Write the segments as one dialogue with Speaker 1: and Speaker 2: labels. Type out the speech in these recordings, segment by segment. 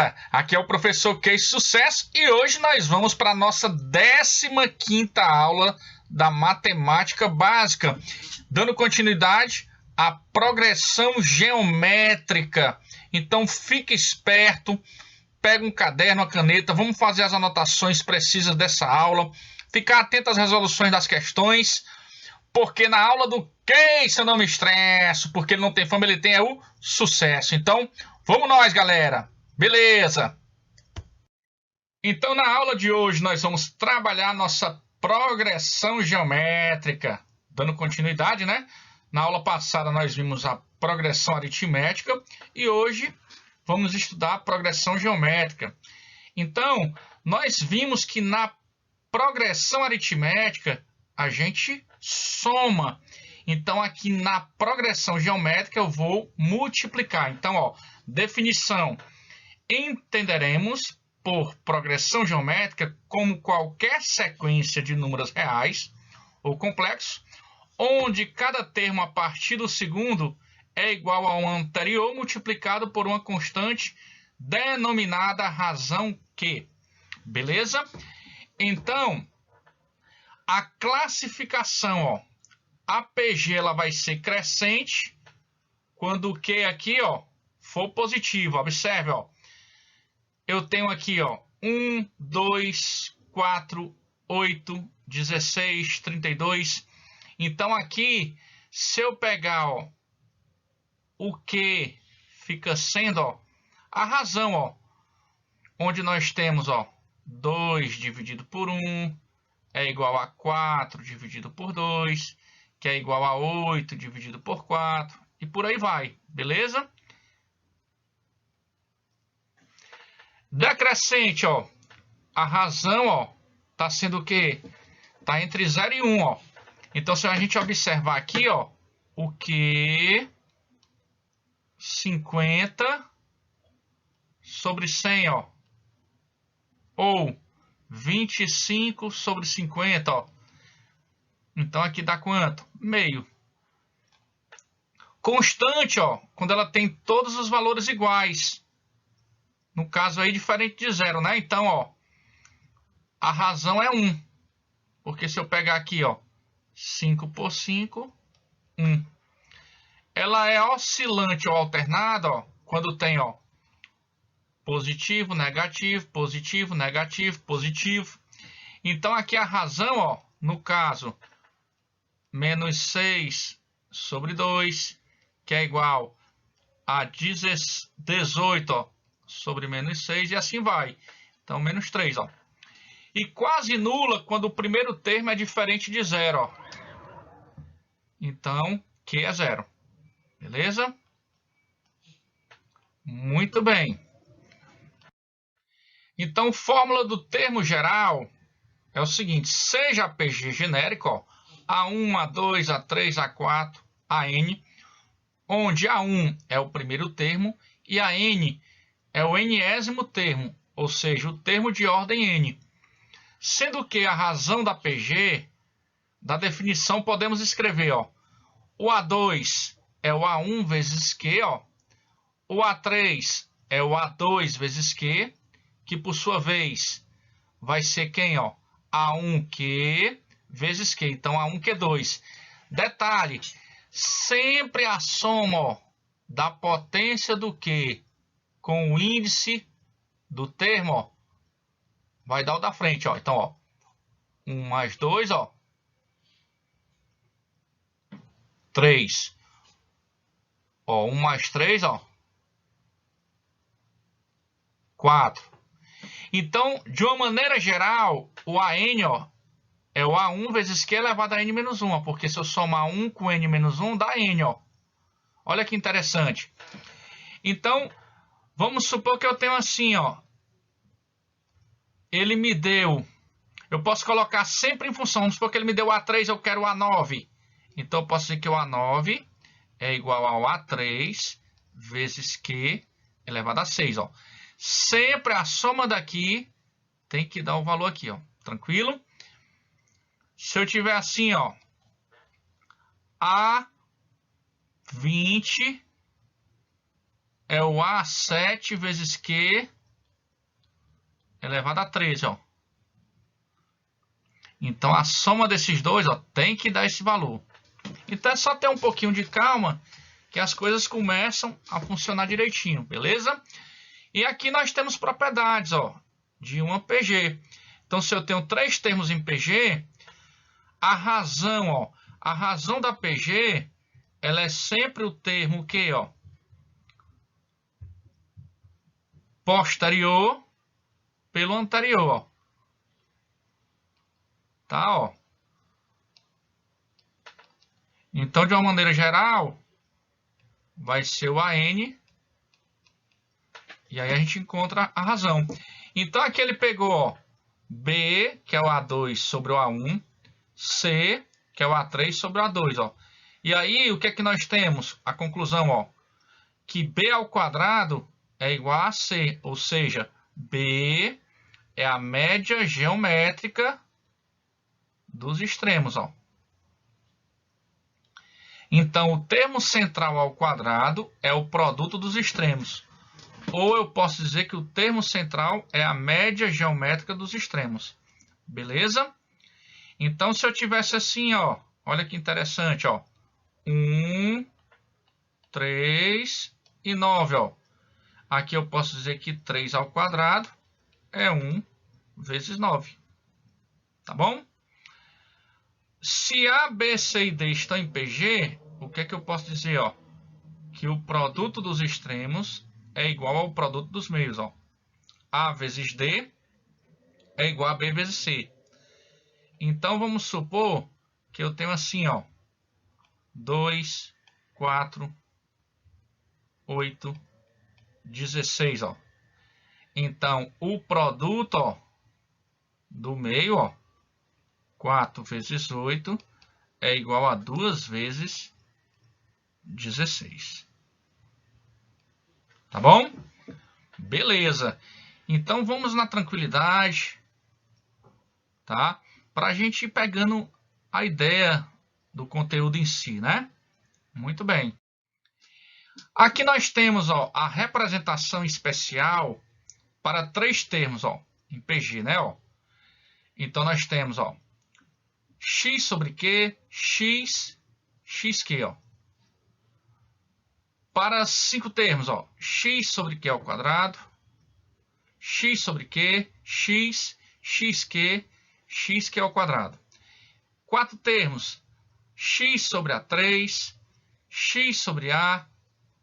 Speaker 1: Beleza? Aqui é o professor Case Sucesso e hoje nós vamos para a nossa 15ª aula da matemática básica, dando continuidade à progressão geométrica. Então fique esperto, pega um caderno, uma caneta, vamos fazer as anotações precisas dessa aula, ficar atento às resoluções das questões, porque na aula do Case eu não me estresso, porque ele não tem fama, ele tem o sucesso. Então, vamos nós, galera! Beleza! Então, na aula de hoje, nós vamos trabalhar nossa progressão geométrica, dando continuidade, né? Na aula passada, nós vimos a progressão aritmética e hoje vamos estudar a progressão geométrica. Então, nós vimos que na progressão aritmética, a gente soma. Então, aqui na progressão geométrica, eu vou multiplicar. Então, ó, definição. Entenderemos por progressão geométrica como qualquer sequência de números reais ou complexos, onde cada termo a partir do segundo é igual ao anterior multiplicado por uma constante denominada razão Q. Beleza? Então, a classificação, ó, a PG ela vai ser crescente quando o Q aqui, ó, for positivo. Observe, ó. Eu tenho aqui, ó, 1, 2, 4, 8, 16, 32. Então, aqui, se eu pegar, ó, o Q fica sendo, ó, a razão, ó, onde nós temos, ó, 2 dividido por 1 é igual a 4 dividido por 2, que é igual a 8 dividido por 4, e por aí vai, beleza? Decrescente, ó, a razão, ó, tá sendo o quê? Tá entre 0 e 1, ó. Então, se a gente observar aqui, ó, o que 50 sobre 100, ó, ou 25 sobre 50, ó. Então, aqui dá quanto? Meio. Constante, ó, quando ela tem todos os valores iguais. No caso aí, diferente de 0, né? Então, ó, a razão é 1. Porque se eu pegar aqui, ó, 5 por 5, 1. Ela é oscilante ou alternada, ó, quando tem, ó, positivo, negativo, positivo, negativo, positivo. Então, aqui a razão, ó, no caso, menos 6 sobre 2, que é igual a 18, ó, sobre menos 6, e assim vai. Então, menos 3, ó. E quase nula quando o primeiro termo é diferente de 0, ó. Então, Q é 0. Beleza? Muito bem. Então, fórmula do termo geral é o seguinte: seja PG genérico, ó, A1, A2, A3, A4, AN, onde A1 é o primeiro termo e AN é o enésimo termo, ou seja, o termo de ordem N. Sendo que a razão da PG, da definição, podemos escrever, ó, o A2 é o A1 vezes Q, ó, o A3 é o A2 vezes Q, que por sua vez vai ser quem, ó? A1Q vezes Q. Então, A1Q2. Detalhe, sempre a soma, ó, da potência do Q com o índice do termo, ó, vai dar o da frente, ó. Então, ó, 1 mais 2, ó, 3. Ó, 1 mais 3, ó, 4. Então, de uma maneira geral, o AN, ó, é o A1 vezes Q elevado a N menos 1, ó, porque se eu somar 1 com N menos 1, dá N, ó. Olha que interessante. Então, vamos supor que eu tenho assim, ó. Ele me deu... Eu posso colocar sempre em função. Vamos supor que ele me deu A3, eu quero o A9. Então, eu posso dizer que o A9 é igual ao A3 vezes Q elevado a 6, ó. Sempre a soma daqui tem que dar o valor aqui, ó. Tranquilo? Se eu tiver assim, ó, A20 é o A7 vezes Q elevado a 13, ó. Então, a soma desses dois, ó, tem que dar esse valor. Então, é só ter um pouquinho de calma que as coisas começam a funcionar direitinho, beleza? E aqui nós temos propriedades, ó, de uma PG. Então, se eu tenho 3 termos em PG, a razão da PG, ela é sempre o termo que, ó, posterior pelo anterior, ó. Tá, ó. Então, de uma maneira geral, vai ser o AN. E aí a gente encontra a razão. Então, aqui ele pegou, ó, B, que é o A2 sobre o A1. C, que é o A3 sobre o A2, ó. E aí, o que é que nós temos? A conclusão, ó, que B ao quadrado é igual a C, ou seja, B é a média geométrica dos extremos, ó. Então, o termo central ao quadrado é o produto dos extremos. Ou eu posso dizer que o termo central é a média geométrica dos extremos. Beleza? Então, se eu tivesse assim, ó, olha que interessante, ó. 1, 3 e 9, ó. Aqui eu posso dizer que 3 ao quadrado é 1 vezes 9. Tá bom? Se A, B, C e D estão em PG, o que é que eu posso dizer, ó? Que o produto dos extremos é igual ao produto dos meios, ó. A vezes D é igual a B vezes C. Então, vamos supor que eu tenho assim, ó. 2, 4, 8, 16, ó. Então, o produto, ó, do meio, ó, 4 vezes 8 é igual a 2 vezes 16. Tá bom? Beleza. Então, vamos na tranquilidade, tá? Para a gente ir pegando a ideia do conteúdo em si, né? Muito bem. Aqui nós temos, ó, a representação especial para 3 termos, ó, em PG, né? Ó. Então, nós temos, ó, x sobre q, xq, ó. Para 5 termos, ó, x sobre q ao quadrado, x sobre q, xq, xq ao quadrado. 4 termos, x sobre A3, x sobre A,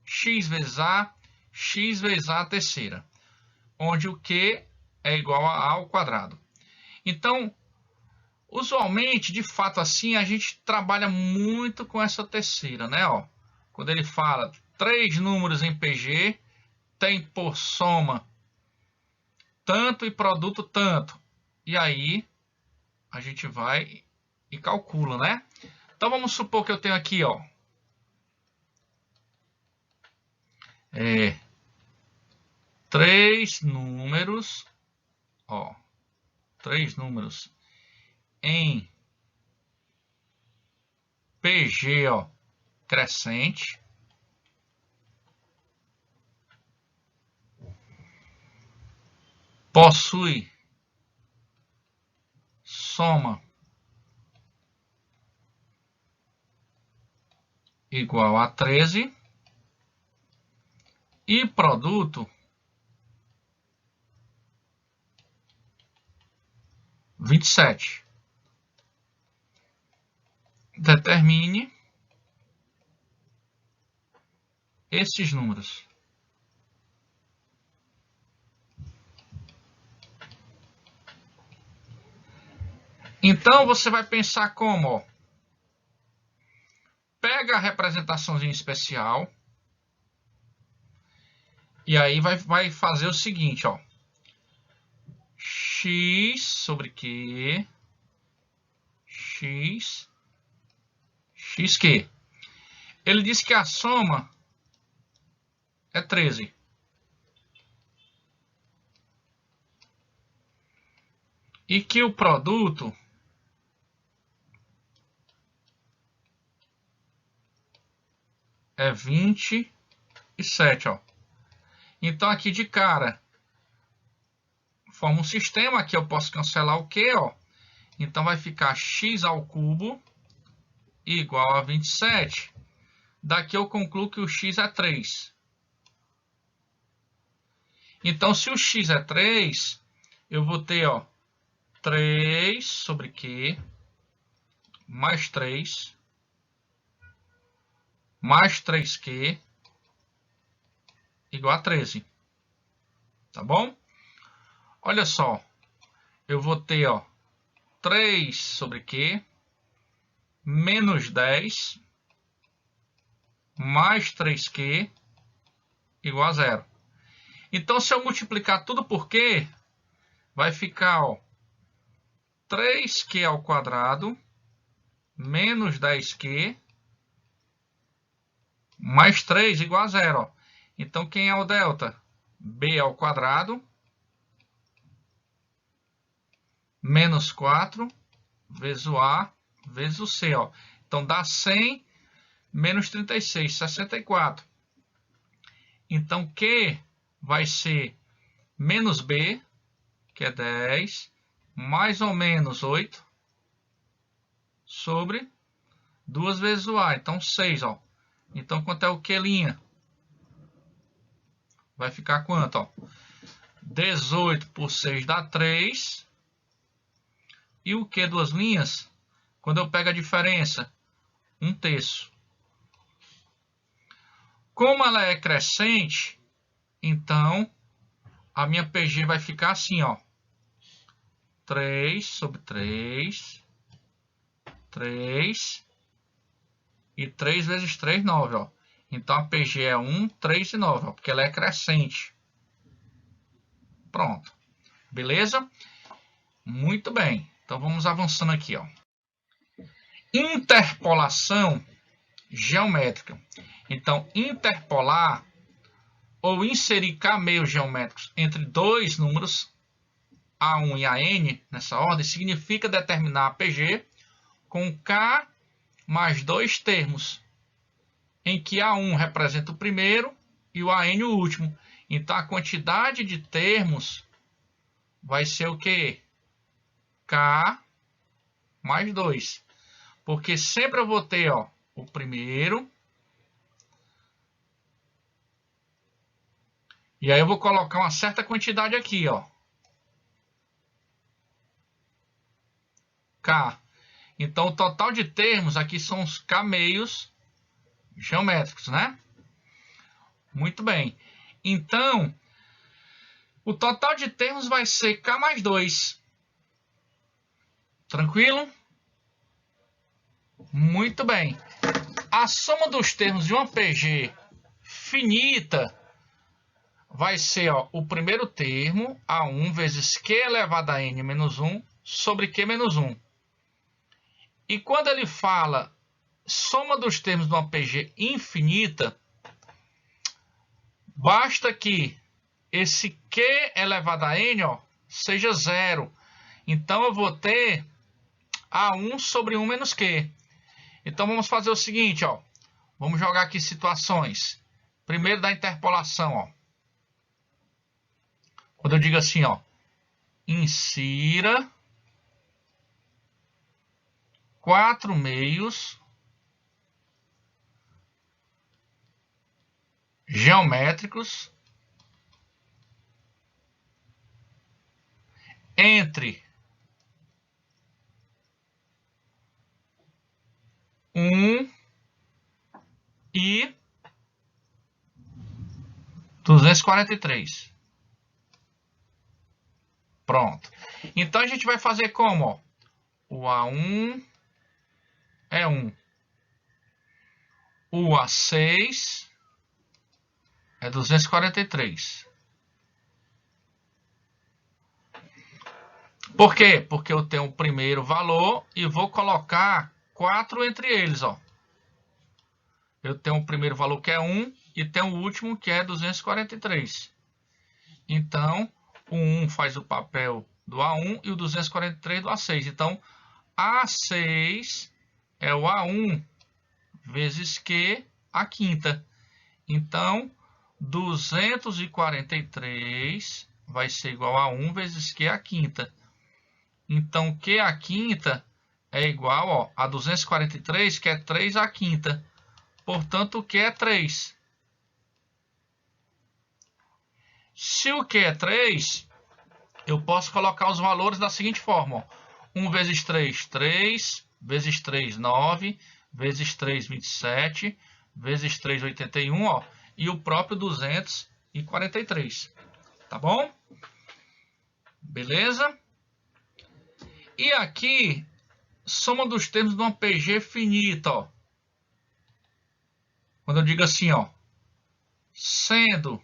Speaker 1: x vezes A terceira, onde o Q é igual a A ao quadrado. Então, usualmente, de fato assim, a gente trabalha muito com essa terceira, né? Ó, quando ele fala 3 números em PG, tem por soma tanto e produto tanto. E aí, a gente vai e calcula, né? Então, vamos supor que eu tenho aqui, ó, 3 números, ó, 3 números em PG, ó, crescente. Possui soma igual a 13 e produto 27. Determine esses números. Então, você vai pensar como, ó, pega a representaçãozinha especial e aí vai fazer o seguinte, ó, x sobre q, xq. Ele diz que a soma é 13. E que o produto é 27, ó. Então, aqui de cara, forma um sistema. Aqui eu posso cancelar o Q, ó. Então vai ficar x ao cubo igual a 27. Daqui eu concluo que o x é 3. Então, se o x é 3, eu vou ter, ó, 3 sobre Q mais 3 mais 3Q igual a 13. Tá bom? Olha só. Eu vou ter, ó, 3 sobre Q menos 10 mais 3Q igual a 0. Então, se eu multiplicar tudo por Q, vai ficar, ó, 3Q ao quadrado menos 10Q mais 3 igual a 0. Ó. Então, quem é o delta? B ao quadrado menos 4 vezes o A vezes o C. Ó. Então, dá 100 menos 36, 64. Então, Q vai ser menos B, que é 10, mais ou menos 8, sobre 2 vezes o A. Então, 6, ó. Então, quanto é o Q'? Vai ficar quanto, ó? 18 por 6 dá 3. E o Q duas linhas, quando eu pego a diferença, 1/3. Como ela é crescente, então a minha PG vai ficar assim, ó. 3 sobre 3, 3, e 3 vezes 3, 9, ó. Então a PG é 1, 3 e 9, ó, porque ela é crescente. Pronto. Beleza? Muito bem. Então vamos avançando aqui, ó. Interpolação geométrica. Então, interpolar ou inserir cameios geométricos entre dois números, A1 e AN, nessa ordem, significa determinar a PG com K mais dois termos, em que A1 representa o primeiro e o AN o último. Então, a quantidade de termos vai ser o quê? K mais 2. Porque sempre eu vou ter, ó, o primeiro. E aí eu vou colocar uma certa quantidade aqui, ó. K. Então, o total de termos aqui são os cameios geométricos, né? Muito bem. Então, o total de termos vai ser K mais 2. Tranquilo? Muito bem. A soma dos termos de uma PG finita vai ser, ó, o primeiro termo, A1 vezes Q elevado a N menos 1 sobre Q menos 1. E quando ele fala soma dos termos de uma PG infinita, basta que esse Q elevado a N, ó, seja 0. Então, eu vou ter A1 sobre 1 menos Q. Então, vamos fazer o seguinte, ó. Vamos jogar aqui situações. Primeiro da interpolação, ó. Quando eu digo assim, ó. Insira 4 meios geométricos entre 1 e 243. Pronto. Então, a gente vai fazer como, ó? O A1 é 1. O A6 é 243. Por quê? Porque eu tenho o primeiro valor e vou colocar 4 entre eles, ó. Eu tenho o primeiro valor que é 1 e tenho o último que é 243. Então, o 1 faz o papel do A1 e o 243 do A6. Então, A6 é o A1 vezes Q a quinta. Então, 243 vai ser igual a 1 vezes Q à quinta. Então, Q à quinta é igual ó, a 243, que é 3 à quinta. Portanto, o Q é 3. Se o Q é 3, eu posso colocar os valores da seguinte forma. Ó. 1 vezes 3, 3. Vezes 3, 9. Vezes 3, 27. Vezes 3, 81. Ó, e o próprio 243. Tá bom? Beleza? E aqui, soma dos termos de uma PG finita. Ó. Quando eu digo assim, ó, sendo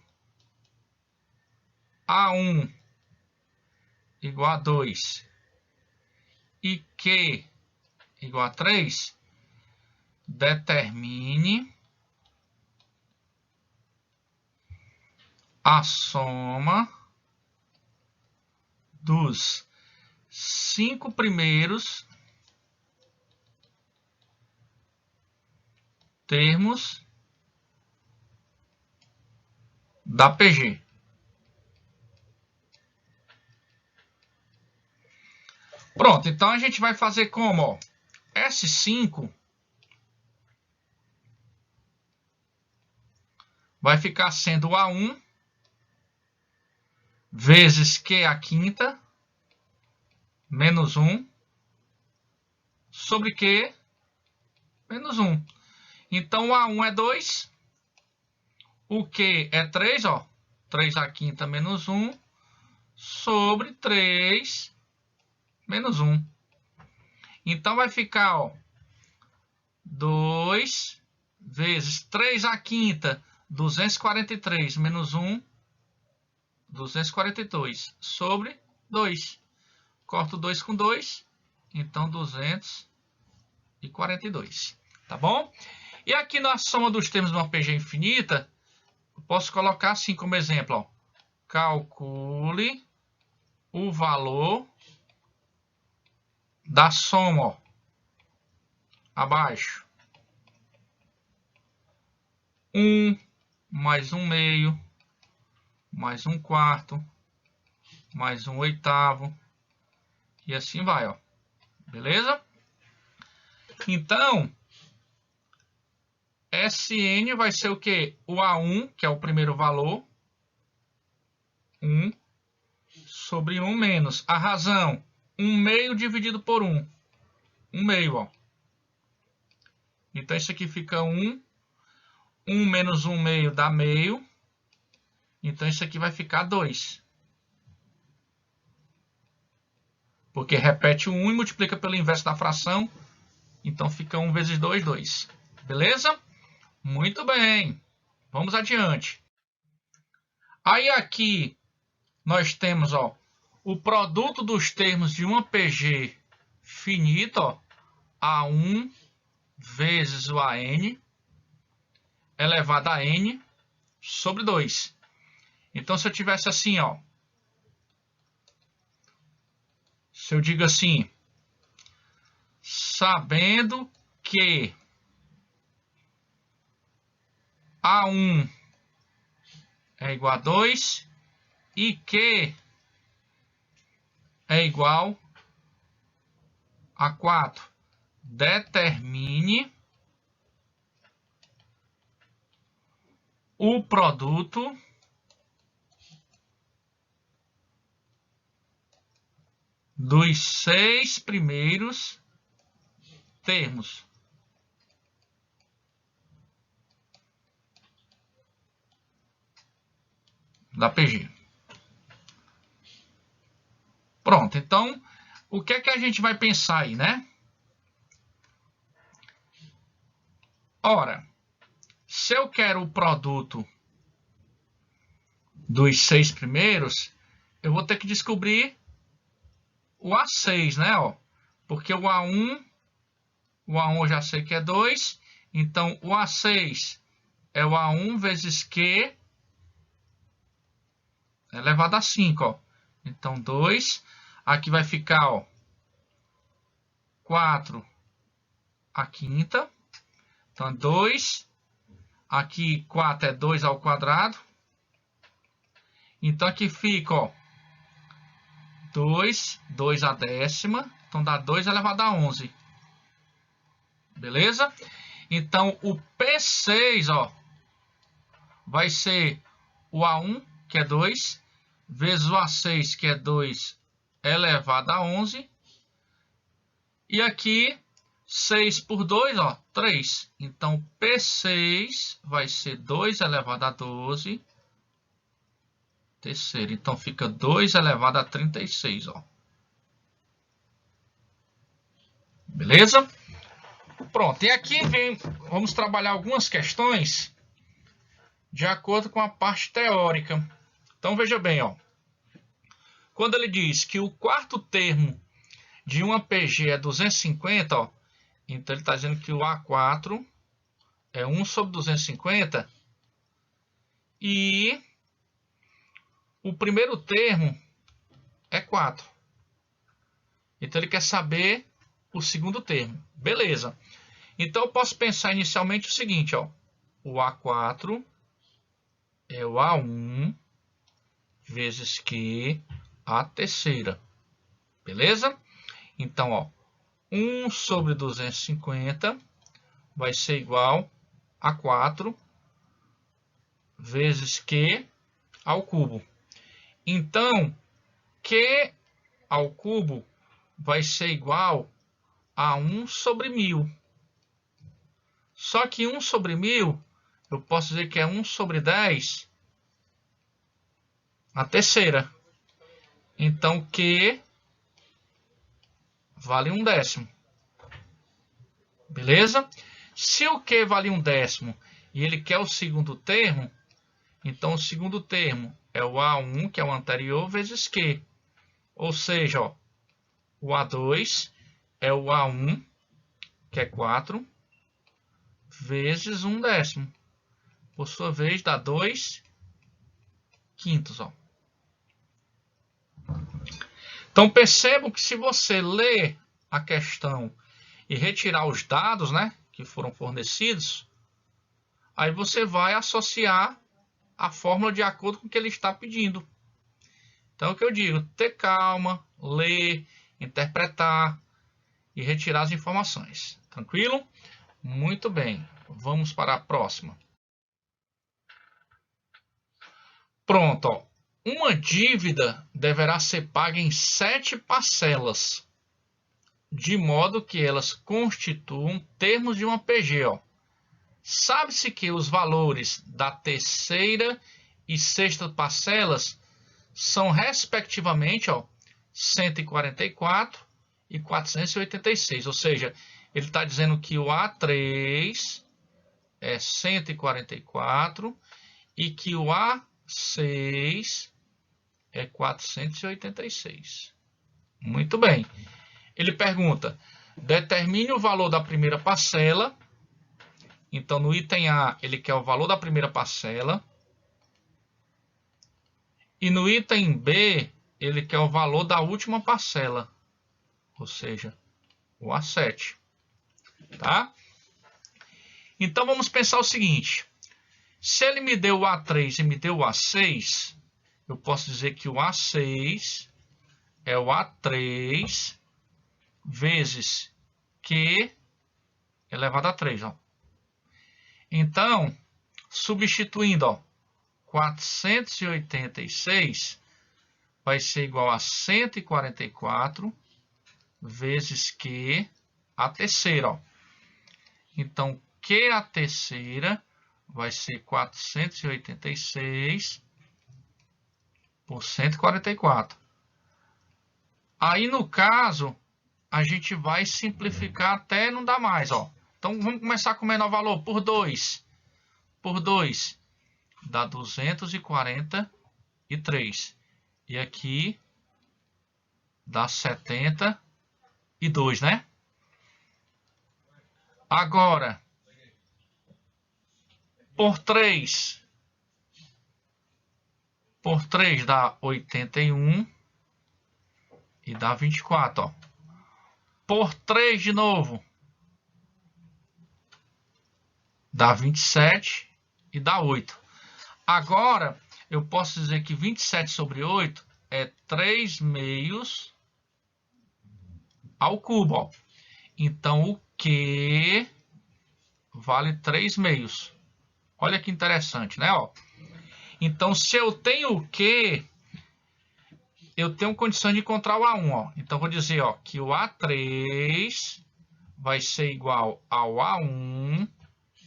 Speaker 1: A1 igual a 2 e Q igual a 3, determine a soma dos 5 primeiros termos da PG. Pronto, então a gente vai fazer como? Ó, S5 vai ficar sendo A1 vezes Q à quinta menos 1 sobre Q menos 1. Então, o A1 é 2, o Q é 3, ó, 3 à quinta menos 1 sobre 3 menos 1. Então, vai ficar ó, 2 vezes 3 à quinta, 243 menos 1, 242 sobre 2. Corto 2 com 2, então 242. Tá bom? E aqui na soma dos termos de uma PG infinita, eu posso colocar assim como exemplo. Ó, calcule o valor da soma. Ó, abaixo. 1 mais 1 meio, mais 1 quarto, mais 1 oitavo. E assim vai, ó. Beleza? Então, Sn vai ser o quê? O A1, que é o primeiro valor. 1 sobre 1 menos. A razão, 1 meio dividido por 1. 1 meio, ó. Então, isso aqui fica 1. 1 menos 1 meio dá meio. Então, isso aqui vai ficar 2. Porque repete o 1 e multiplica pelo inverso da fração. Então, fica 1 vezes 2, 2. Beleza? Muito bem. Vamos adiante. Aí, aqui, nós temos ó, o produto dos termos de uma PG finita, ó, A1 vezes o AN, elevado a N, sobre 2. Então, se eu tivesse assim, ó, se eu digo assim, sabendo que A1 é igual a 2 e Q é igual a 4, determine o produto dos 6 primeiros termos da PG. Pronto, então, o que é que a gente vai pensar aí, né? Ora, se eu quero o produto dos 6 primeiros, eu vou ter que descobrir o A6, né? Ó, porque o A1 eu já sei que é 2, então o A6 é o A1 vezes Q elevado a 5, ó. Então, 2. Aqui vai ficar, ó, 4 à quinta. Então, 2. Aqui, 4 é 2 ao quadrado. Então aqui fica, ó, 2 a décima. Então dá 2 elevado a 11. Beleza? Então o P6, ó, vai ser o A1, que é 2, vezes o A6, que é 2 elevado a 11. E aqui, 6 por 2, ó, 3. Então, P6 vai ser 2 elevado a 12. Terceiro. Então, fica 2 elevado a 36, ó. Beleza? Pronto. E aqui vamos trabalhar algumas questões de acordo com a parte teórica. Então, veja bem, ó. Quando ele diz que o quarto termo de uma PG é 250, ó, então ele está dizendo que o A4 é 1 sobre 250 e o primeiro termo é 4. Então ele quer saber o segundo termo. Beleza. Então eu posso pensar inicialmente o seguinte, ó, o A4 é o A1 vezes Q a terceira. Beleza? Então, ó, 1 sobre 250 vai ser igual a 4 vezes Q ao cubo. Então, Q ao cubo vai ser igual a 1 sobre 1000. Só que 1 sobre 1000, eu posso dizer que é 1 sobre 10 a terceira. Então, Q vale 1/10. Beleza? Se o Q vale 1/10 e ele quer o segundo termo, então o segundo termo é o A1, que é o anterior, vezes Q. Ou seja, ó, o A2 é o A1, que é 4, vezes 1/10. Por sua vez, dá 2/5. Ó. Então, percebam que se você ler a questão e retirar os dados, né, que foram fornecidos, aí você vai associar a fórmula de acordo com o que ele está pedindo. Então, é o que eu digo, ter calma, ler, interpretar e retirar as informações. Tranquilo? Muito bem. Vamos para a próxima. Pronto, ó. Uma dívida deverá ser paga em 7 parcelas, de modo que elas constituam termos de uma PG. Sabe-se que os valores da terceira e sexta parcelas são, respectivamente, ó, 144 e 486. Ou seja, ele está dizendo que o A3 é 144 e que o A6 é 486. Muito bem. Ele pergunta, determine o valor da primeira parcela. Então, no item A, ele quer o valor da primeira parcela. E no item B, ele quer o valor da última parcela. Ou seja, o A7. Tá? Então, vamos pensar o seguinte. Se ele me deu o A3 e me deu o A6, eu posso dizer que o A6 é o A3 vezes Q elevado a 3. Ó. Então, substituindo, ó, 486 vai ser igual a 144 vezes Q a terceira. Ó. Então, Q a terceira vai ser 486 por 144. Aí, no caso, a gente vai simplificar até não dar mais. Ó. Então, vamos começar com o menor valor, por 2. Por 2 dá 243. E aqui dá 72, né? Agora, por 3 dá 81 e dá 24. Ó. Por 3 de novo dá 27 e dá 8. Agora, eu posso dizer que 27 sobre 8 é 3 meios ao cubo. Ó. Então, o Q vale 3 meios. Olha que interessante, né? Ó. Então, se eu tenho o Q, eu tenho condição de encontrar o A1. Ó. Então, vou dizer ó, que o A3 vai ser igual ao A1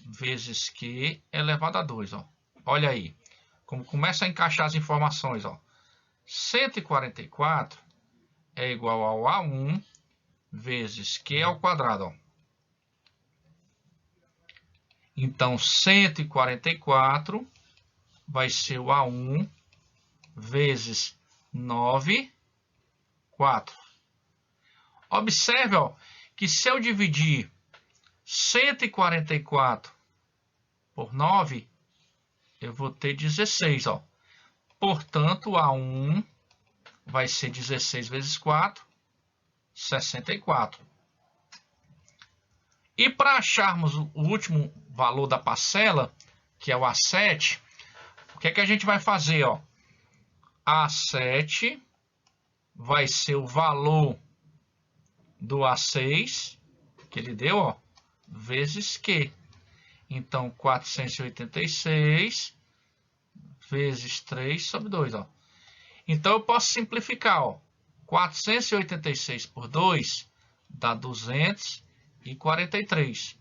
Speaker 1: vezes Q elevado a 2. Ó. Olha aí, como começa a encaixar as informações. Ó. 144 é igual ao A1 vezes Q ao quadrado. Ó. Então, 144 vai ser o A1 vezes 9, 4. Observe ó, que se eu dividir 144 por 9, eu vou ter 16. Ó. Portanto, A1 vai ser 16 vezes 4, 64. E para acharmos o último valor da parcela, que é o A7, o que é que a gente vai fazer? Ó? A7 vai ser o valor do A6, que ele deu, ó, vezes Q. Então, 486 vezes 3 sobre 2. Ó. Então, eu posso simplificar. Ó. 486 por 2 dá 243.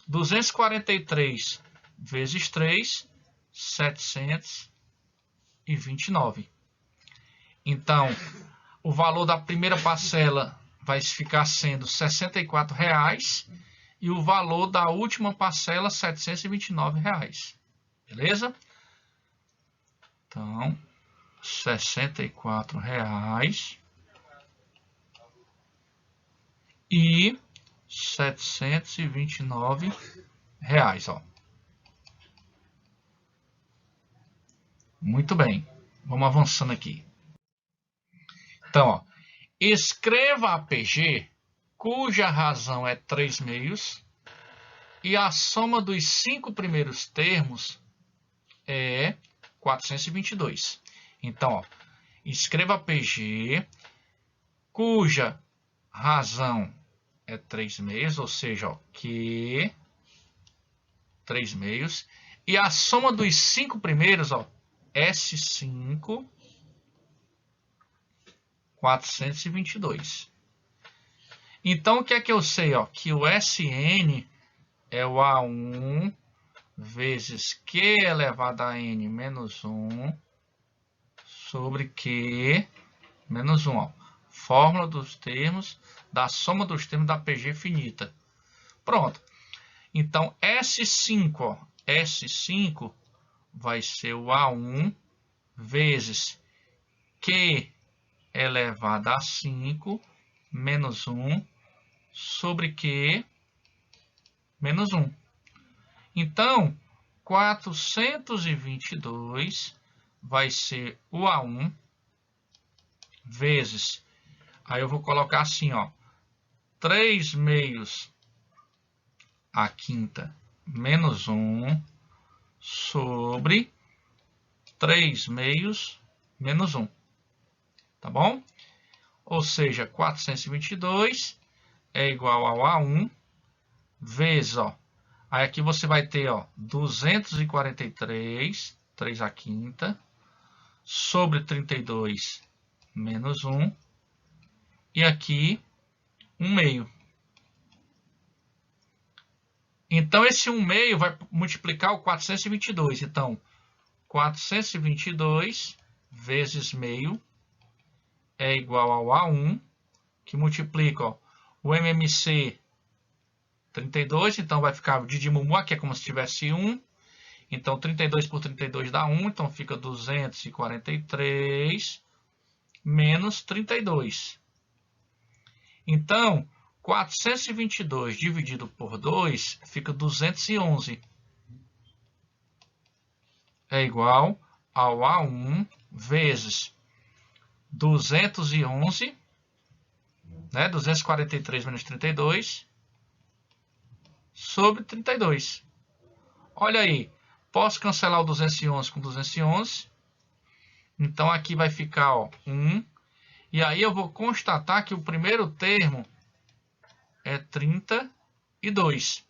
Speaker 1: 243 vezes 3, 729. Então, o valor da primeira parcela vai ficar sendo R$ 64,00 e o valor da última parcela R$ 729,00. Beleza? Então, R$ 64,00 e R$ 729,00, ó. Muito bem. Vamos avançando aqui. Então, ó, escreva a PG, cuja razão é 3 meios, e a soma dos 5 primeiros termos é 422. Então, ó, escreva a PG, cuja razão é 3 meios, ou seja, ó, Q, 3 meios, e a soma dos 5 primeiros, ó, S5, 422. Então, o que é que eu sei? Ó? Que o Sn é o A1 vezes Q elevado a N menos 1 sobre Q menos 1. Ó. Fórmula dos termos, da soma dos termos da PG finita. Pronto. Então, S5, ó, S5 vai ser o A1 vezes Q elevado a 5 menos 1 sobre Q menos 1. Então, 422 vai ser o A1 vezes, aí eu vou colocar assim, ó, 3 meios a quinta menos 1 sobre 3 meios menos 1. Tá bom? Ou seja, 422 é igual ao A1 vezes, ó, aí aqui você vai ter, ó, 243, 3 a quinta, sobre 32 menos 1, e aqui 1 meio. Então, esse 1 meio vai multiplicar o 422. Então, 422 vezes meio é igual ao A1, que multiplica ó, o MMC 32, então vai ficar de Dimumu aqui, é como se tivesse 1. Então, 32 por 32 dá 1, então fica 243 menos 32. Então, 422 dividido por 2 fica 211. É igual ao A1 vezes 211, né? 243 menos 32, sobre 32. Olha aí, Posso cancelar o 211 com 211. Então, aqui vai ficar, ó, 1. E aí eu vou constatar que o primeiro termo é 32.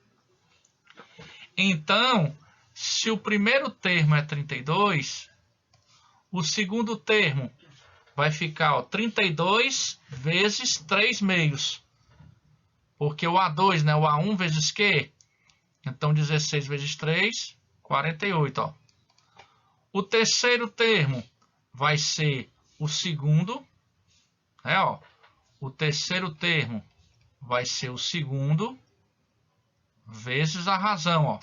Speaker 1: Então, se o primeiro termo é 32, o segundo termo vai ficar, ó, 32 vezes 3 meios. Porque o A2, né, o A1 vezes Q. Então, 16 vezes 3, 48, ó. O terceiro termo vai ser o segundo, ó. O terceiro termo vai ser o segundo vezes a razão, ó.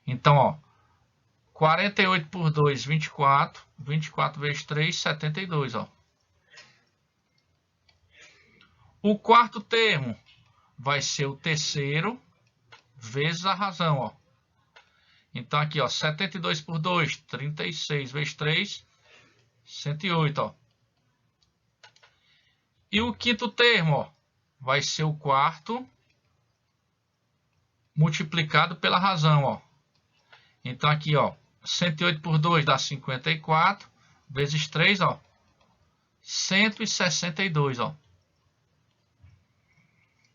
Speaker 1: Então, ó, 48 por 2, 24. 24 vezes 3, 72, ó. O quarto termo vai ser o terceiro vezes a razão, ó. Então, aqui, ó, 72 por 2, 36 vezes 3, 108, ó. E o quinto termo, ó, vai ser o quarto multiplicado pela razão, ó. Então, aqui, ó, 108 por 2 dá 54, vezes 3, ó, 162, ó.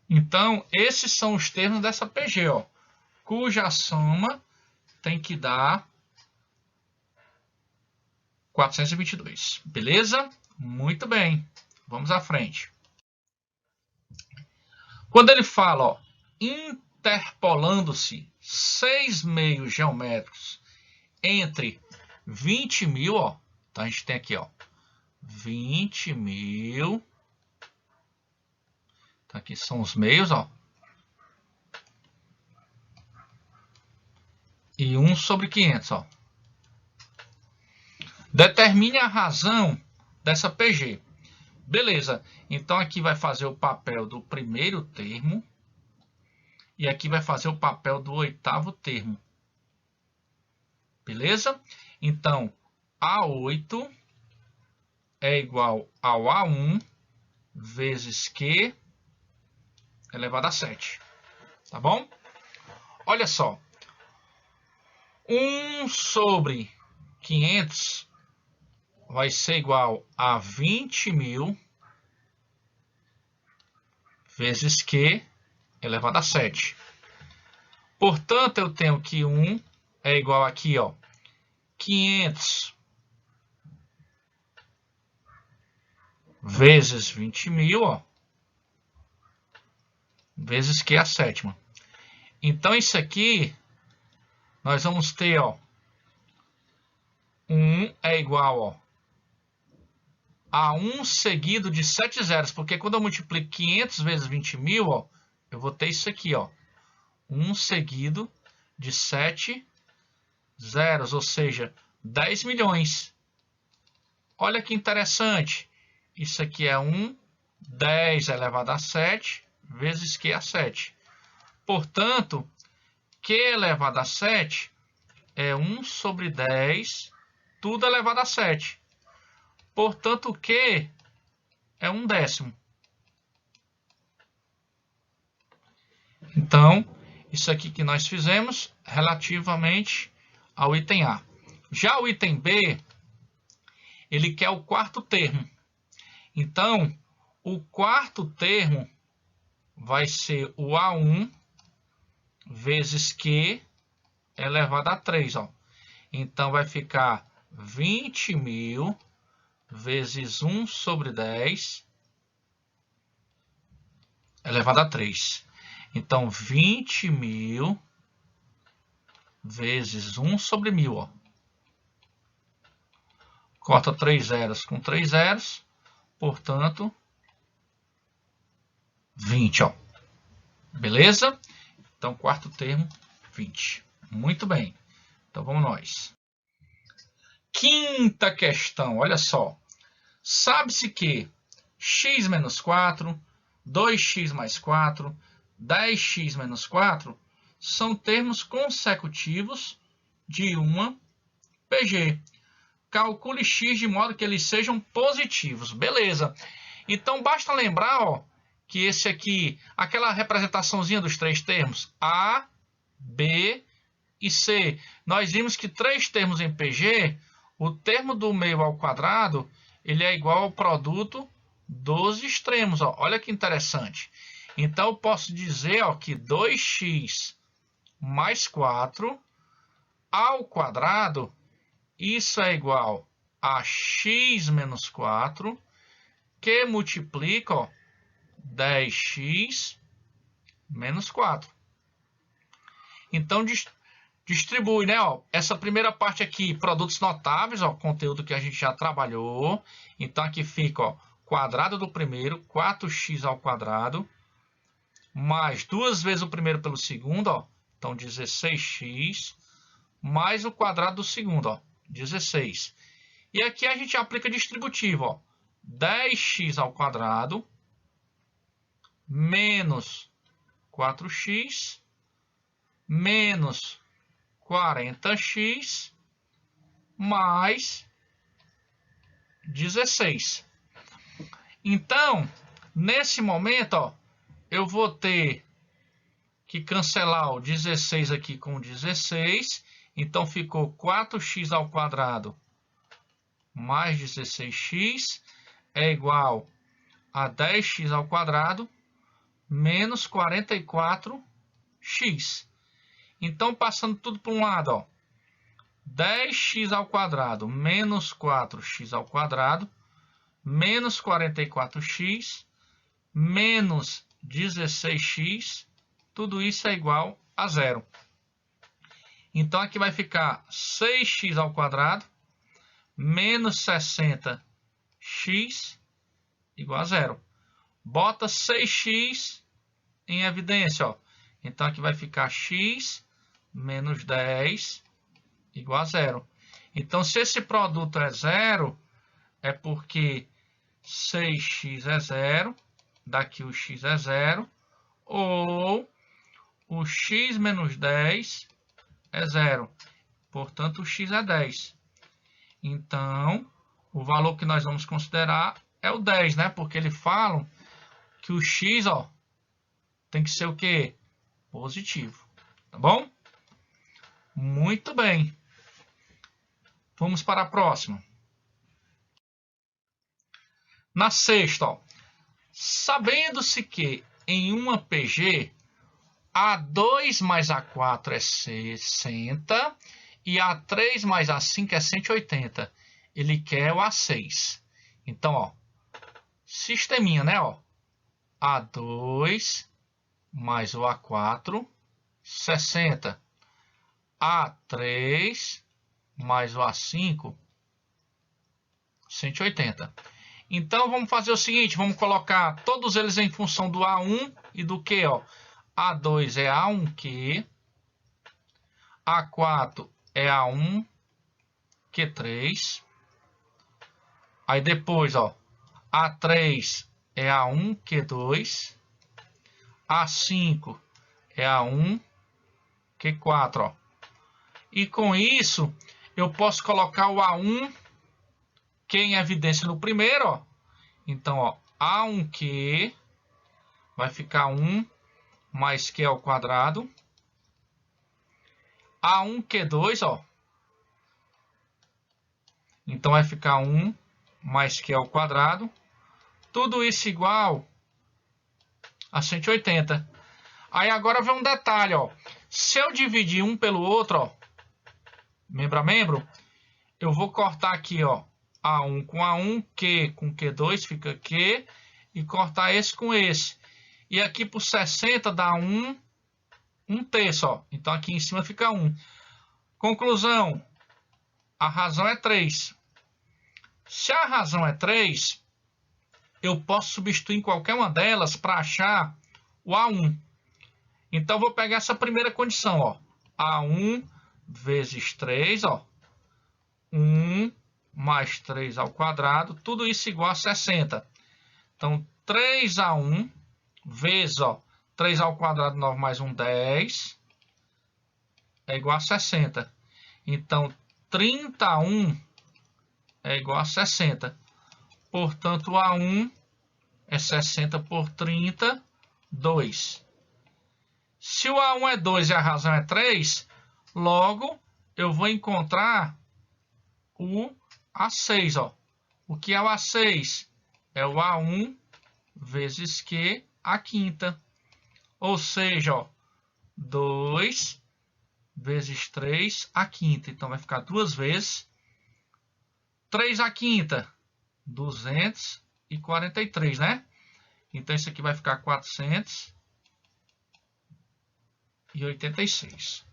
Speaker 1: Então, esses são os termos dessa PG, ó, cuja soma tem que dar 422. Beleza? Muito bem. Vamos à frente. Quando ele fala, ó, interpolando-se 6 meios geométricos entre 20.000, ó. Então, a gente tem aqui, ó, 20.000. Então, aqui são os meios, ó. E 1 sobre 500, ó. Determine a razão dessa PG. Beleza. Então, aqui vai fazer o papel do primeiro termo. E aqui vai fazer o papel do oitavo termo. Beleza? Então, A8 é igual ao A1 vezes Q elevado a 7. Tá bom? Olha só. 1 sobre 500 vai ser igual a 20.000 vezes Q elevado a 7. Portanto, eu tenho que 1 é igual aqui, ó, 500 vezes 20.000, ó, vezes Q a sétima. Então, isso aqui, nós vamos ter, ó, 1 é igual, ó, a 1 seguido de 7 zeros, porque quando eu multiplico 500 vezes 20.000, ó, eu vou ter isso aqui, ó, 1 seguido de 7 zeros, ou seja, 10 milhões. Olha que interessante. Isso aqui é 10 elevado a 7 vezes Q a 7. Portanto, Q elevado a 7 é 1 sobre 10, tudo elevado a 7. Portanto, Q é 1/10. Então, isso aqui que nós fizemos relativamente ao item A. Já o item B, ele quer o quarto termo. Então, o quarto termo vai ser o A1 vezes Q elevado a 3. Ó. Então, vai ficar 20.000 vezes 1 sobre 10 elevado a 3. Então, 20.000 vezes 1 sobre 1.000. Ó. Corta 3 zeros com 3 zeros. Portanto, 20. Ó. Beleza? Então, quarto termo, 20. Muito bem. Então, vamos nós. Quinta questão, olha só. Sabe-se que x menos 4, 2x mais 4, 10x menos 4 são termos consecutivos de uma PG. Calcule x de modo que eles sejam positivos. Beleza. Então, basta lembrar, ó, que esse aqui, aquela representaçãozinha dos três termos, A, B e C. Nós vimos que três termos em PG, o termo do meio ao quadrado, ele é igual ao produto dos extremos. Ó. Olha que interessante. Então, eu posso dizer ó, que 2x mais 4 ao quadrado, isso é igual a x menos 4, que multiplica ó, 10x menos 4. Então, distribui, né? Ó, essa primeira parte aqui, produtos notáveis, ó, conteúdo que a gente já trabalhou. Então, aqui fica, ó, quadrado do primeiro, 4x ao quadrado, mais duas vezes o primeiro pelo segundo, ó, então 16x, mais o quadrado do segundo, ó, 16. E aqui a gente aplica distributivo, ó, 10x ao quadrado, menos 4x, menos 40x, mais 16. Então, nesse momento, ó, eu vou ter que cancelar o 16 aqui com 16. Então, ficou 4x ao quadrado mais 16x é igual a 10x ao quadrado menos 44x. Então, passando tudo para um lado, ó, 10x ao quadrado menos 4x ao quadrado menos 44x menos 16x, tudo isso é igual a zero. Então, aqui vai ficar 6x ao quadrado menos 60x igual a zero. Bota 6x em evidência, ó. Então, aqui vai ficar x menos 10 igual a zero. Então, se esse produto é zero, é porque 6x é zero, daqui o x é zero, ou o x menos 10 é zero, portanto, o x é 10. Então, o valor que nós vamos considerar é o 10, né? Porque eles falam que o x, ó, tem que ser o quê? Positivo, tá bom? Muito bem. Vamos para a próxima. Na sexta, ó, sabendo-se que em uma PG, A2 mais A4 é 60 e A3 mais A5 é 180. Ele quer o A6. Então, ó, sisteminha, né? Ó, A2 mais o A4, 60. A3 mais o A5, 180. Então, vamos fazer o seguinte, vamos colocar todos eles em função do A1 e do Q, ó. A2 é A1Q, A4 é A1, Q3. Aí depois, ó, A3 é A1, Q2, A5 é A1, Q4, ó. E com isso, eu posso colocar o A1 Q em evidência no primeiro, ó. Então, ó, A1Q vai ficar 1 mais Q ao quadrado. A1Q2, ó. Então, vai ficar 1 mais Q ao quadrado. Tudo isso igual a 180. Aí, agora vem um detalhe, ó. Se eu dividir um pelo outro, ó, membro a membro, eu vou cortar aqui, ó, A1 com A1, Q com Q2 fica Q, e cortar esse com esse. E aqui por 60 dá 1 terço, ó. Então aqui em cima fica 1. Conclusão, a razão é 3. Se a razão é 3, eu posso substituir em qualquer uma delas para achar o A1. Então vou pegar essa primeira condição, ó. A1 vezes 3, ó. 1 mais 3 ao quadrado, tudo isso igual a 60. Então, 3A1 vezes, ó, 3 ao quadrado, 9 mais 1, 10, é igual a 60. Então, 30A1 é igual a 60. Portanto, A1 é 60 por 30, 2. Se o A1 é 2 e a razão é 3, Logo, eu vou encontrar o A6, ó. O que é o A6? É o A1 vezes Q à quinta. Ou seja, ó, 2 vezes 3 à quinta. Então, vai ficar 2 vezes 3 à quinta. 243, né? Então, isso aqui vai ficar 486.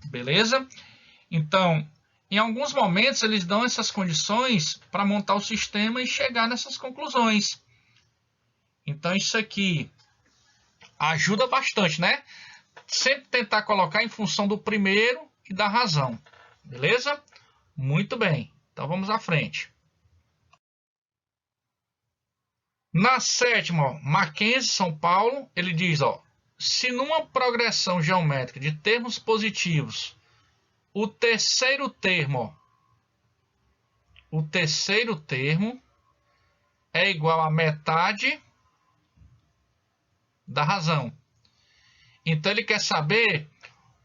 Speaker 1: Beleza? Então, em alguns momentos, eles dão essas condições para montar o sistema e chegar nessas conclusões. Então, isso aqui ajuda bastante, né? Sempre tentar colocar em função do primeiro e da razão. Beleza? Muito bem. Então, vamos à frente. Na sétima, ó, Mackenzie, São Paulo, ele diz, ó, se numa progressão geométrica de termos positivos, o terceiro termo é igual a metade da razão. Então, ele quer saber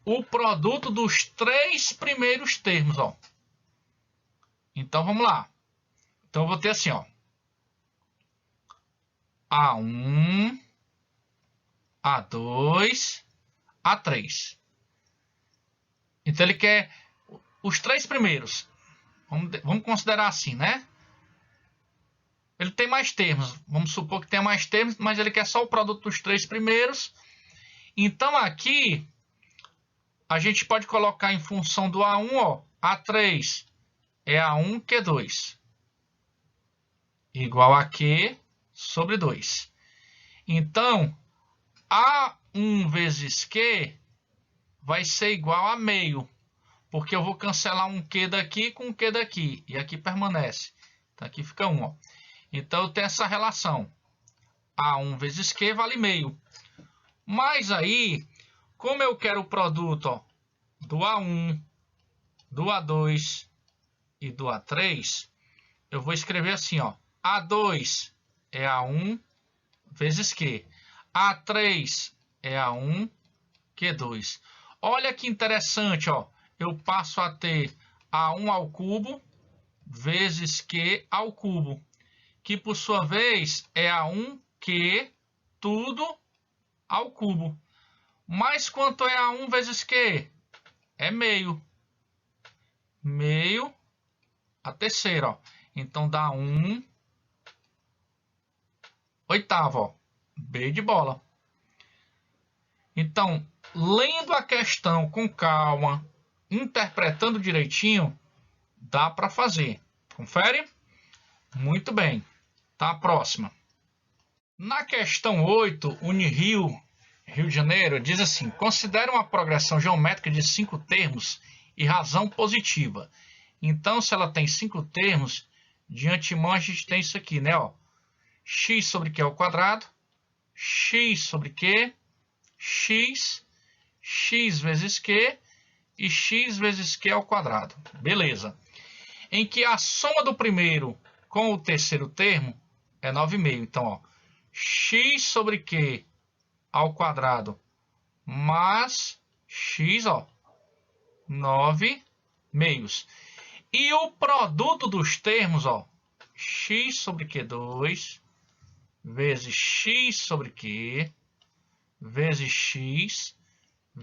Speaker 1: o produto dos 3 primeiros termos, ó. Então, vamos lá. Então, eu vou ter assim, ó. A1, A2, A3. Então, ele quer os 3 primeiros. Vamos considerar assim, né? Ele tem mais termos. Vamos supor que tenha mais termos, mas ele quer só o produto dos 3 primeiros. Então, aqui, a gente pode colocar em função do A1, ó, A3 é A1 Q2. Igual a Q sobre 2. Então, A1 vezes Q vai ser igual a meio. Porque eu vou cancelar um Q daqui com um Q daqui. E aqui permanece. Então, aqui fica 1, ó. Então, eu tenho essa relação. A1 vezes Q vale meio. Mas aí, como eu quero o produto, ó, do A1, do A2 e do A3, eu vou escrever assim, ó. A2 é A1 vezes Q. A3 é A1 Q2. Olha que interessante, ó. Eu passo a ter A1 ao cubo vezes Q ao cubo, que por sua vez é A1 Q tudo ao cubo. Mas quanto é A1 vezes Q? É meio. Meio a terceira, ó. Então dá 1 oitavo, ó. B de bola. Então, lendo a questão com calma, interpretando direitinho, dá para fazer. Confere? Muito bem. Tá, a próxima. Na questão 8, Unirio, Rio de Janeiro, diz assim: considere uma progressão geométrica de 5 termos e razão positiva. Então, se ela tem 5 termos, de antemão a gente tem isso aqui, né? Ó, x sobre q ao quadrado, x sobre q, x vezes q e x vezes q ao quadrado. Beleza. Em que a soma do primeiro com o terceiro termo é 9,5. Então, ó, x sobre q ao quadrado mais x, ó, 9 meios. E o produto dos termos, ó, x sobre q2 vezes x sobre q vezes x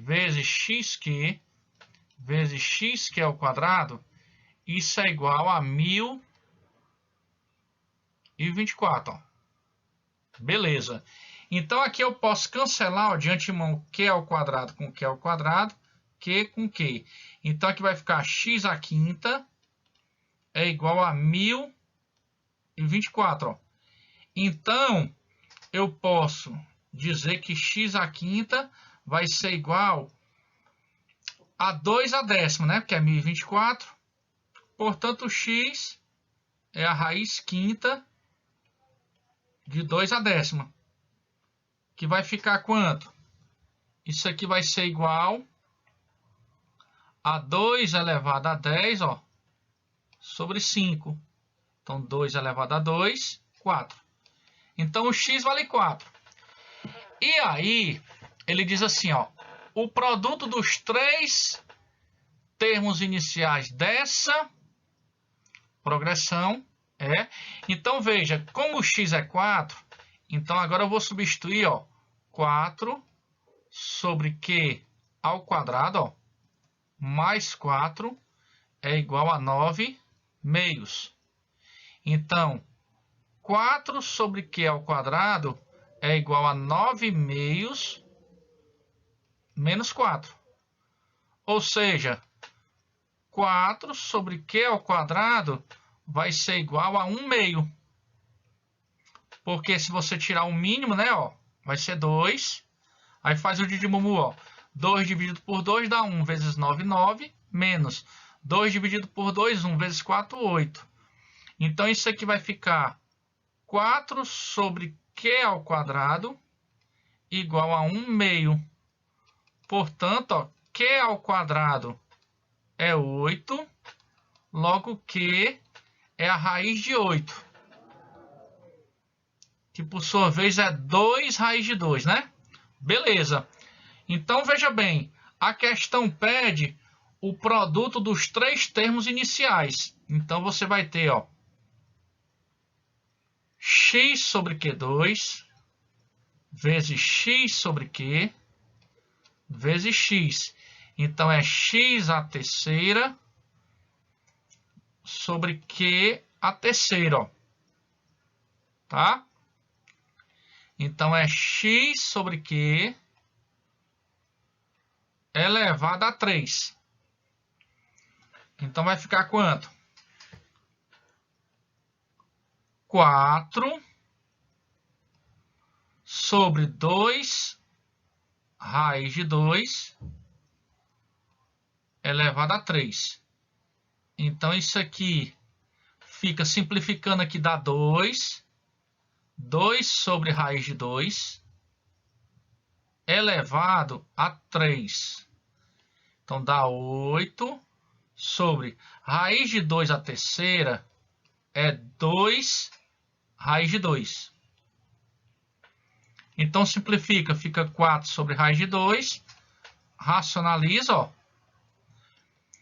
Speaker 1: xq vezes xq ao quadrado, isso é igual a 1024, ó. Beleza. Então, aqui eu posso cancelar, ó, de antemão q ao quadrado com q ao quadrado, q com q. Então, aqui vai ficar x à quinta é igual a 1024, ó. Então, eu posso dizer que x à quinta vai ser igual a 2 à décima, né? Porque é 1024. Portanto, x é a raiz quinta de 2 à décima. Que vai ficar quanto? Isso aqui vai ser igual a 2 elevado a 10, ó, sobre 5. Então, 2 elevado a 2, 4. Então, o x vale 4. E aí, ele diz assim, ó, o produto dos 3 termos iniciais dessa progressão. Então, veja, como o x é 4, então agora eu vou substituir, 4 sobre q ao quadrado, mais 4 é igual a 9 meios. Então, 4 sobre q ao quadrado é igual a 9 meios menos 4. Ou seja, 4 sobre q ao quadrado vai ser igual a 1 meio. Porque se você tirar o mínimo, né, vai ser 2. Aí faz o didimumu, 2 dividido por 2 dá 1 vezes 9, 9, menos 2 dividido por 2, 1 vezes 4, 8. Então, isso aqui vai ficar 4 sobre q ao quadrado igual a 1 meio. Portanto, q ao quadrado é 8, logo q é a raiz de 8. Que, por sua vez, é 2 raiz de 2, né? Beleza. Então, veja bem, a questão pede o produto dos 3 termos iniciais. Então, você vai ter, x sobre q2 vezes x sobre q vezes x. Então, é x à terceira sobre q à terceira, tá? Então, é x sobre q elevado a 3. Então, vai ficar quanto? 4 sobre 2 raiz de 2 elevado a 3. Então, isso aqui fica simplificando aqui, dá 2. 2 sobre raiz de 2 elevado a 3. Então, dá 8 sobre raiz de 2 à terceira é 2 raiz de 2. Então, simplifica, fica 4 sobre raiz de 2. Racionaliza,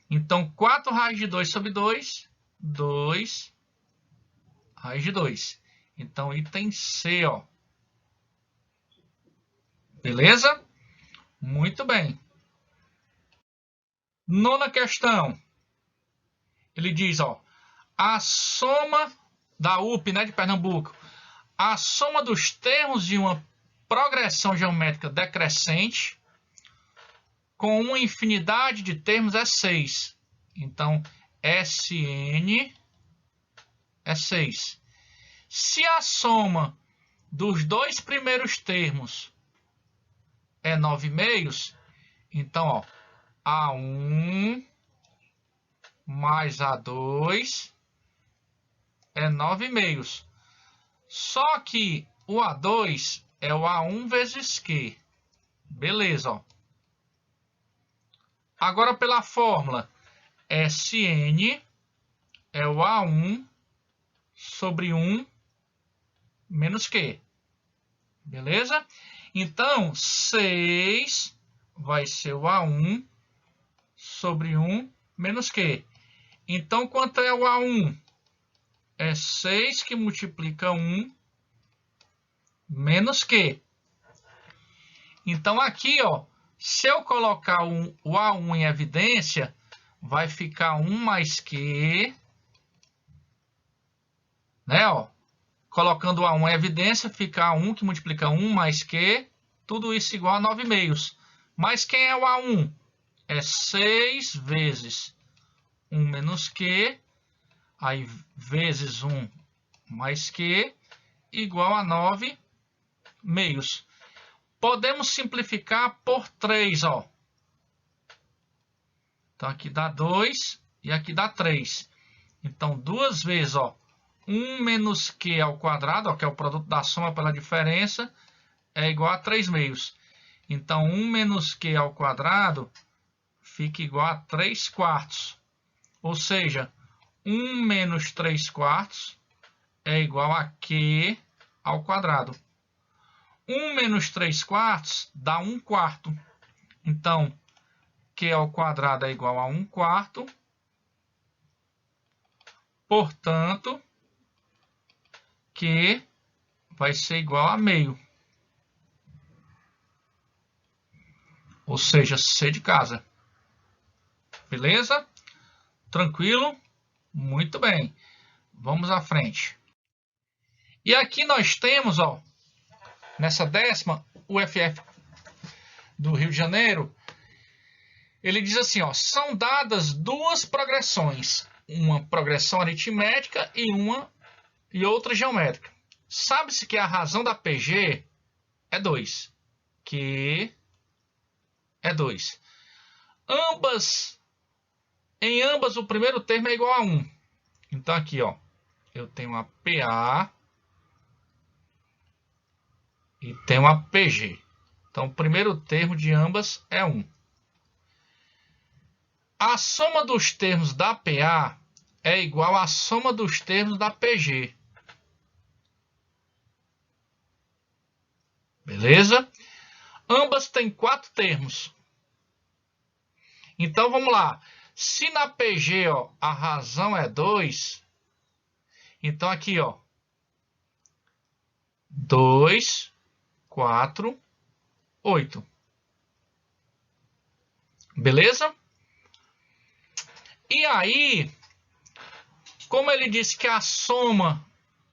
Speaker 1: Então, 4 raiz de 2 sobre 2, 2 raiz de 2. Então, item C, Beleza? Muito bem. Nona questão. Ele diz, a soma da UP, né, de Pernambuco, a soma dos termos de uma progressão geométrica decrescente com uma infinidade de termos é 6. Então, Sn é 6. Se a soma dos dois primeiros termos é 9 meios, então, A1 mais A2 é 9 meios. Só que o A2 é o A1 vezes Q. Beleza, Agora, pela fórmula, Sn é o A1 sobre 1 menos Q. Beleza? Então, 6 vai ser o A1 sobre 1 menos Q. Então, quanto é o A1? É 6 que multiplica 1 menos Q. Então, aqui, se eu colocar o A1 em evidência, vai ficar 1 mais Q, né, Colocando o A1 em evidência, fica A1 que multiplica 1 mais Q, tudo isso igual a 9 meios. Mas quem é o A1? É 6 vezes 1 menos Q, aí vezes 1 mais Q, igual a 9 meios. Podemos simplificar por 3, Então, aqui dá 2 e aqui dá 3. Então, 2 vezes, 1 menos Q ao quadrado, que é o produto da soma pela diferença, é igual a 3 meios. Então, 1 menos Q ao quadrado fica igual a 3 quartos. Ou seja, 1 menos 3 quartos é igual a Q ao quadrado. 1 menos 3 quartos dá 1 quarto. Então, Q ao quadrado é igual a 1/4. Portanto, Q vai ser igual a meio. Ou seja, C de casa. Beleza? Tranquilo? Muito bem. Vamos à frente. E aqui nós temos, ó, nessa 10ª, o UFF do Rio de Janeiro, ele diz assim, ó, são dadas duas progressões, uma progressão aritmética e outra geométrica. Sabe-se que a razão da PG é 2, que é 2. Em ambas o primeiro termo é igual a 1. Então aqui, ó, eu tenho a PA e tenho a PG. Então o primeiro termo de ambas é 1. A soma dos termos da PA é igual à soma dos termos da PG. Beleza? Ambas têm 4 termos. Então vamos lá. Se na PG, ó, a razão é 2, então aqui, ó, 2, 4, 8. Beleza? E aí, como ele disse que a soma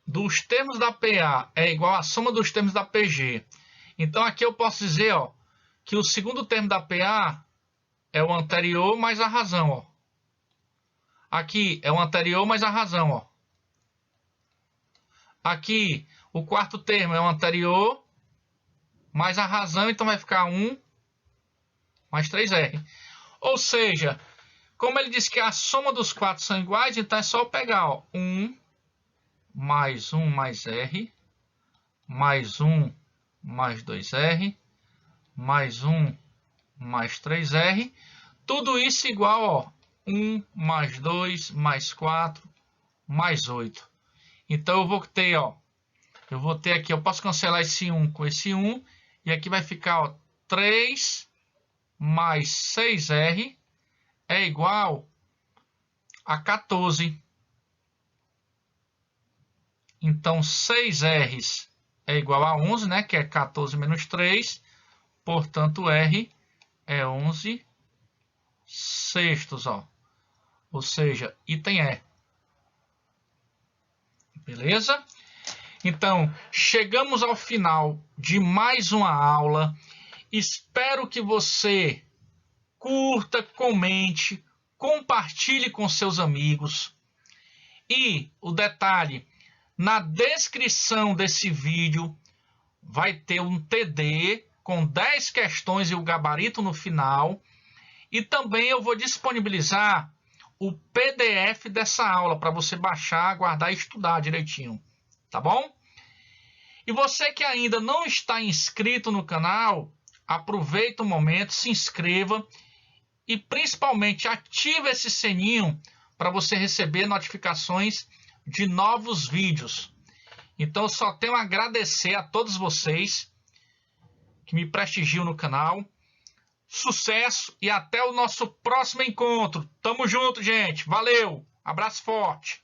Speaker 1: dos termos da PA é igual à soma dos termos da PG, então aqui eu posso dizer, ó, que o segundo termo da PA é o anterior mais a razão, ó. Aqui é o anterior mais a razão, ó. Aqui o quarto termo é o anterior mais a razão, então vai ficar 1 mais 3R. Ou seja, como ele disse que a soma dos 4 são iguais, então é só eu pegar, ó, 1 mais 1 mais R, mais 1 mais 2R, mais 1 mais 3R, tudo isso igual, ó, 1 mais 2 mais 4 mais 8. Então eu vou ter, ó, aqui, eu posso cancelar esse 1 com esse 1, e aqui vai ficar, ó, 3 mais 6R é igual a 14. Então 6R's é igual a 11, né, que é 14 menos 3, portanto R é 11 sextos, ó. Ou seja, item E. Beleza? Então, chegamos ao final de mais uma aula. Espero que você curta, comente, compartilhe com seus amigos. E o detalhe, na descrição desse vídeo vai ter um TD com 10 questões e o gabarito no final. E também eu vou disponibilizar o PDF dessa aula para você baixar, guardar e estudar direitinho, tá bom? E você que ainda não está inscrito no canal, aproveita o momento, se inscreva e principalmente ative esse sininho para você receber notificações de novos vídeos. Então eu só tenho a agradecer a todos vocês que me prestigiam no canal. Sucesso e até o nosso próximo encontro. Tamo junto, gente. Valeu. Abraço forte.